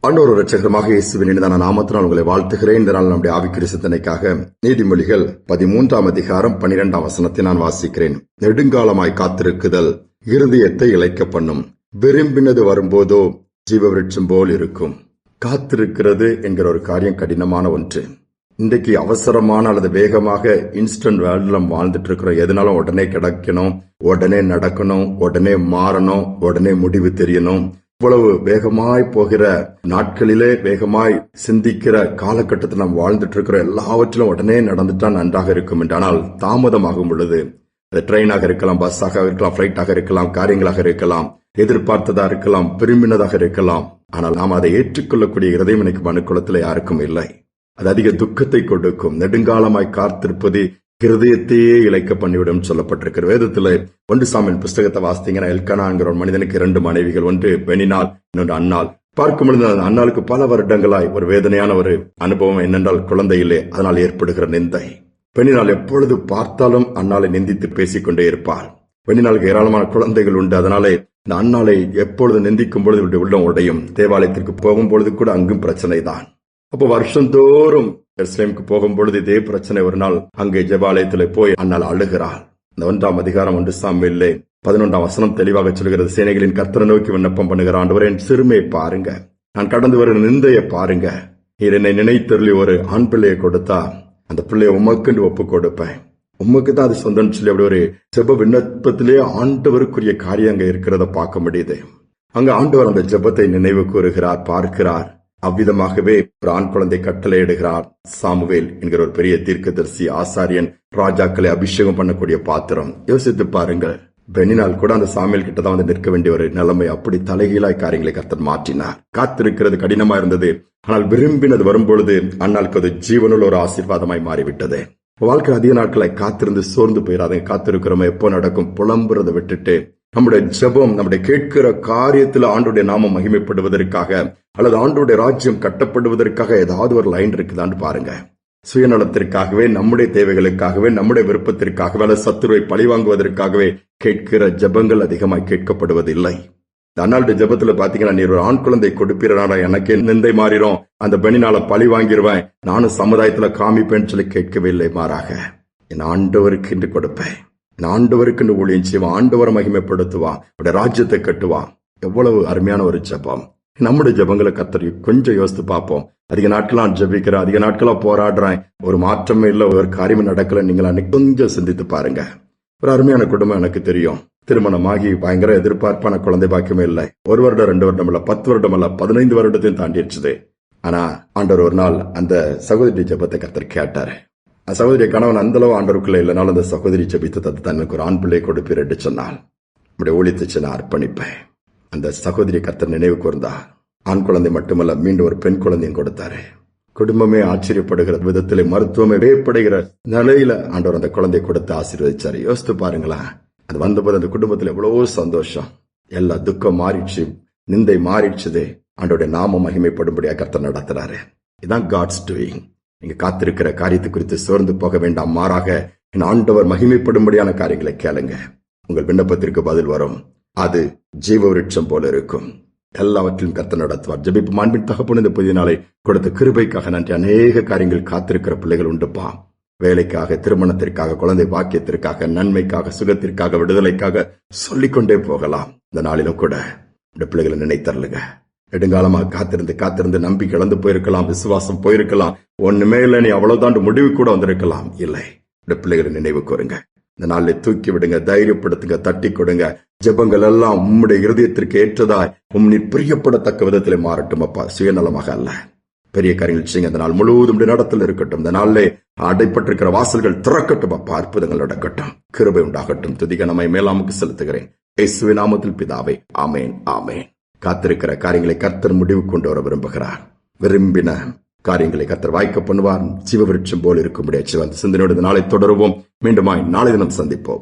ஆண்டவர் இரட்சகருமாக இயேசுவின் இனிதான நாமத்தினால் உங்களை வாழ்த்துகிறேன். இந்த நாள் நம்முடைய ஆவிக்குரிய சிந்தனைக்காக நீதிமொழிகள் 13ஆம் அதிகாரம் 12ஆம் வசனத்தை நான் வாசிக்கிறேன். நெடுங்காலமாய் காத்திருக்குதல் இருதயத்தை இளைக்க பண்ணும், விரும்பினது வரும்போதோ ஜீவவிருட்சம் போல் இருக்கும். காத்திருக்கிறது என்கிற ஒரு காரியம் கடினமான ஒன்று. இன்றைக்கு அவசரமான அல்லது வேகமாக இன்ஸ்டன்ட் வேர்ல்ட்ல வாழ்ந்துட்டு இருக்கிறோம். எதனாலும் உடனே கிடைக்கணும், உடனே நடக்கணும், உடனே மாறணும், உடனே முடிவு தெரியணும். இவ்வளவு வேகமாய் போகிற நாட்களிலே வேகமாய் சிந்திக்கிற காலகட்டத்தில் நாம் வாழ்ந்துட்டு இருக்கிற எல்லாவற்றிலும் உடனே நடந்துட்டா நன்றாக இருக்கும் என்றால் தாமதமாகும் பொழுது, அது ட்ரெயினாக இருக்கலாம், பஸ்ஸாக இருக்கலாம், பிளைட்டாக இருக்கலாம், காரியங்களாக இருக்கலாம், எதிர்பார்த்ததா இருக்கலாம், விரும்பினதாக இருக்கலாம். ஆனால் நாம் அதை ஏற்றுக்கொள்ளக்கூடிய இருதயம் இன்னைக்கு மனுக்குலத்தில் யாருக்கும் இல்லை. அது அதிக துக்கத்தை கொடுக்கும். நெடுங்காலமாய் காத்திருப்பது இருதயத்தையே இழைக்க பண்ணிவிடும் சொல்லப்பட்டிருக்கிற வேதத்துல 1 சாமுவேல் புஸ்தகத்தை வாசித்தீங்கன்னா, எல்கானாங்கிற ஒரு மனிதனுக்கு 2 மனைவிகள், ஒன்று பெனினாள், இன்னொன்று அன்னாள். பார்க்கும் பொழுது அந்த அன்னாளுக்கு பல வருடங்களாய் ஒரு வேதனையான ஒரு அனுபவம் என்னென்றால் குழந்தை இல்லை, அதனால் ஏற்படுகிற நிந்தை. பெனினாள் எப்பொழுது பார்த்தாலும் அன்னாளை நிந்தித்து பேசிக்கொண்டே இருப்பாள். பெனினாளுக்கு ஏராளமான குழந்தைகள் உண்டு. அதனாலே இந்த அன்னாளை எப்பொழுது நிந்திக்கும் பொழுது உள்ளம் உடையும். தேவாலயத்திற்கு போகும் பொழுது கூட அங்கும் பிரச்சனை தான். அப்போ வருஷந்தோறும் எருசலேமுக்கு போகும்பொழுது இதே பிரச்சனை. ஒரு நாள் அங்கே ஜெபாலயத்தில் போய் அன்னாள் அழுகிறாள். இந்த 1ஆம் அதிகாரம் 1 சாமுவேலிலே 11ஆம் வசனம் தெளிவாக சொல்கிறது. சேனைகளின் கர்த்தரை நோக்கி விண்ணப்பம் பண்ணுகிற ஆண்டவரே, என் சிறுமையை பாருங்க, நான் கடந்து வருகிற நிந்தையை பாருங்க. நீர் என்னை நினைத்தருளி ஒரு ஆண் பிள்ளையை கொடுத்தா அந்த பிள்ளையை உமக்குன்னு ஒப்பு கொடுப்பேன், உமக்கு தான் அது சொந்தம் சொல்லி அப்படி ஒரு ஜெப விண்ணப்பத்திலே ஆண்டவருக்குரிய காரியம் அங்க இருக்கிறத பார்க்க முடியுது. அங்க ஆண்டவர் அந்த ஜெபத்தை நினைவு கூறுகிறார், பார்க்கிறார். அவ்விதமாகவே ஒரு ஆண் குழந்தை கட்டளையிடுகிறார். சாமுவேல் என்கிற ஒரு பெரிய தீர்க்கதரிசி, ஆசாரியன், ராஜாக்களை அபிஷேகம் பண்ணக்கூடிய பாத்திரம். யோசித்து பாருங்கள், பெனினால் கூட அந்த சாமுவேல் கிட்டதான் வந்து நிற்க வேண்டிய ஒரு நிலைமை. அப்படி தலைகீழாய் காரியங்களை கர்த்தர் மாற்றினார். காத்திருக்கிறது கடினமா இருந்தது. ஆனால் விரும்பினது வரும்பொழுது அன்னாளுக்கு அது ஜீவனுள்ள ஒரு ஆசீர்வாதமாய் மாறிவிட்டது. வாழ்க்கை அதிக நாட்களாய் காத்திருந்து சோர்ந்து போயிடாதீங்க. காத்திருக்கிறோம், எப்போ நடக்கும் புலம்புறதை விட்டுட்டு நம்முடைய ஜெபம், நம்முடைய கேட்கிற காரியத்தில் ஆண்டுடைய நாமம் மகிமைப்படுவதற்காக அல்லது ஆண்டுடைய ராஜ்யம் கட்டப்படுவதற்காக ஏதாவது ஒரு லைன் இருக்குதான்னு பாருங்க. சுயநலத்திற்காகவே, நம்முடைய தேவைகளுக்காகவே, நம்முடைய விருப்பத்திற்காகவே அல்லது சத்துருவை பழிவாங்குவதற்காகவே கேட்கிற ஜெபங்கள் அதிகமாய் கேட்கப்படுவதில்லை. அன்னாளுடைய ஜெபத்துல பாத்தீங்கன்னா, நீர் ஒரு ஆண் குழந்தை கொடுப்பீரனாடா, எனக்கே நிந்தை மாறிடும், அந்த பெண்ணினால பழி வாங்கிடுவேன், நானும் சமுதாயத்துல காமிப்பேன்னு சொல்லி கேட்கவே இல்லை. மாறாக என் ஆண்டவருக்கு என்று கொடுப்பேன், ஆண்டவருக்கு ஊழியம் செய்வான், ஆண்டவரை மகிமைப்படுத்துவான், அவருடைய ராஜ்யத்தை கட்டுவான். எவ்வளவு அருமையான ஒரு ஜெபம். நம்முடைய ஜெபங்களை கர்த்தர் கொஞ்சம் யோசித்து பார்ப்போம். அதிக நாட்களா ஜெபிக்கிறேன், அதிக நாட்களா போராடுறேன், ஒரு மாற்றமே இல்லை, ஒரு காரியமே நடக்கல. நீங்கள் அன்னைக்கு கொஞ்சம் சிந்தித்து பாருங்க. ஒரு அருமையான குடும்பம் எனக்கு தெரியும். திருமணமாகி பயங்கர எதிர்பார்ப்பான குழந்தை பாக்கியமே இல்லை. 1 வருடம் 2 வருடம் இல்ல, 10 வருடம் அல்ல, 15 வருடத்தையும் தாண்டிடுச்சு. ஆனா ஆண்டவர் ஒரு நாள் அந்த சகோதரி ஜெபத்தை கர்த்தர் கேட்டாரு. சகோதரி கணவன் அந்த அளவு ஆண்டவருக்குள்ள இல்லைனாலும் அந்த சகோதரி ஜெபித்து தனக்கு ஒரு ஆண் பிள்ளை கொடுப்பீர் என்று சொன்னால், நம்முடைய ஊழியத்தை நான் அர்ப்பணிப்பேன். அந்த சகோதரி கர்த்தர் நினைவு கூர்ந்தார். ஆண் குழந்தை மட்டுமல்ல, மீண்டும் ஒரு பெண் குழந்தையும் கொடுத்தாரு. குடும்பமே ஆச்சரியப்படுகிற விதத்திலே, மருத்துவமே வேப்படுகிற நிலையில ஆண்டவர் அந்த குழந்தையை கொடுத்து ஆசீர்வதிச்சாரு. யோசித்து பாருங்களா, அது வந்தபோது அந்த குடும்பத்தில் எவ்வளவோ சந்தோஷம். எல்லா துக்கம் மாறிடுச்சு, நிந்தை மாறிடுச்சுதே. ஆண்டோடைய நாம மகிமைப்படும்படியா கர்த்தர் நடத்துறாரு. இதுதான் காட்ஸ் டூயிங். நீங்க காத்திருக்கிற காரியத்தை குறித்து சோர்ந்து போக வேண்டாம். மாறாக என் ஆண்டவர் மகிமைப்படும்படியான காரியங்களை கேளுங்க. உங்கள் விண்ணப்பத்திற்கு பதில் வரும். அது ஜீவ விருட்சம் போல இருக்கும். எல்லாவற்றிலும் கர்த்தர் நடத்துவார். ஜெபிப்பு மாண்பின் தகப்பன் இந்த புதிய நாளை கொடுத்த கிருபைக்காக நன்றி. அநேக காரியங்கள் காத்திருக்கிற பிள்ளைகள் உண்டுப்பா. வேலைக்காக, திருமணத்திற்காக, குழந்தை பாக்கியத்திற்காக, நன்மைக்காக, சுகத்திற்காக, விடுதலைக்காக சொல்லிக்கொண்டே போகலாம். இந்த நாளிலும் கூட இந்த பிள்ளைகளை நினைத்தரலுங்க. நெடுங்காலமாக காத்திருந்து நம்பிக்கை இழந்து போயிருக்கலாம், விசுவாசம் போயிருக்கலாம், ஒண்ணுமே இல்லை, நீ அவ்வளவுதான் முடிவு கூட வந்திருக்கலாம். இல்லை, இந்த பிள்ளைகளை நினைவு கூறுங்க. இந்த நாளில் தூக்கி விடுங்க, தைரியப்படுத்துங்க, தட்டி கொடுங்க. ஜெபங்கள் எல்லாம் உம்முடைய இருதயத்திற்கு ஏற்றதாய் நீ பிரியப்படத்தக்க விதத்திலே மாறட்டும் அப்பா. சுயநலமாக அல்ல, பெரிய காரியங்கள் செய்யுங்க. இந்த நாள் முழுவதும் நடத்தல் இருக்கட்டும். இந்த நாளிலே அடைப்பட்டிருக்கிற வாசல்கள் திறக்கட்டும் அப்பா. அற்புதங்கள் நடக்கட்டும், கிருபை உண்டாகட்டும். துதிகனமை மேலாமுக்கு செலுத்துகிறேன் இயேசுவின் நாமத்தில் பிதாவே, ஆமேன், ஆமேன். காத்திருக்கிற காரியங்களை கர்த்தர் முடிவு கொண்டு வர விரும்புகிறார். விரும்பின காரியங்களை கர்த்தர் வாய்க்க பண்ணுவார். ஜீவவிருட்சம் போல் இருக்கும்படியா சிவந்த சிந்தனையோடு நாளை தொடருவோம். மீண்டுமாய் நாளை தினம் சந்திப்போம்.